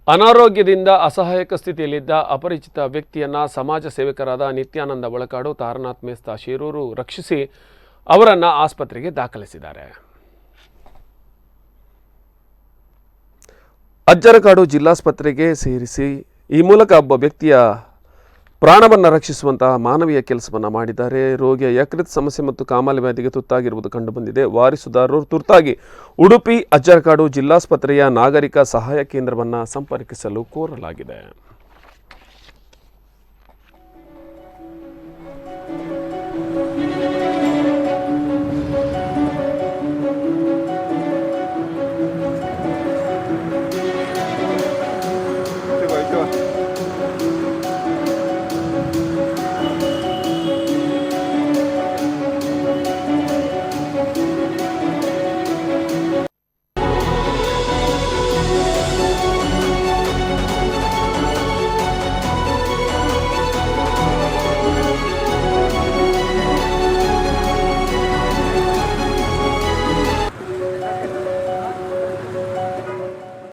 ಅನಾರೋಗ್ಯದಿಂದ ಅಸಹಾಯಕ ಸ್ಥಿತಿಯಲ್ಲಿದ್ದ ಅಪರಿಚಿತ ವ್ಯಕ್ತಿಯನ್ನು ಸಮಾಜ ಸೇವಕರಾದ ನಿತ್ಯಾನಂದ ಒಳಕಾಡು, ತಾರನಾಥ್ ಮೇಸ್ತಾ ಶಿರೂರು ರಕ್ಷಿಸಿ ಅವರನ್ನು ಆಸ್ಪತ್ರೆಗೆ ದಾಖಲಿಸಿದ್ದಾರೆ. ಅಜ್ಜರಕಾಡು ಜಿಲ್ಲಾಸ್ಪತ್ರೆಗೆ ಸೇರಿಸಿ ಈ ಮೂಲಕ ಒಬ್ಬ ವ್ಯಕ್ತಿಯ ಪ್ರಾಣವನ್ನು ರಕ್ಷಿಸುವಂತಹ ಮಾನವೀಯ ಕೆಲಸವನ್ನು ಮಾಡಿದ್ದಾರೆ. ರೋಗಿಯ ಯಕೃತ್ ಸಮಸ್ಯೆ ಮತ್ತು ಕಾಮಾಲೆ ವ್ಯಾಧಿಗೆ ತುತ್ತಾಗಿರುವುದು ಕಂಡುಬಂದಿದೆ. ವಾರಿಸುದಾರರು ತುರ್ತಾಗಿ ಉಡುಪಿ ಅಜ್ಜರಕಾಡು ಜಿಲ್ಲಾಸ್ಪತ್ರೆಯ ನಾಗರಿಕ ಸಹಾಯ ಕೇಂದ್ರವನ್ನು ಸಂಪರ್ಕಿಸಲು ಕೋರಲಾಗಿದೆ.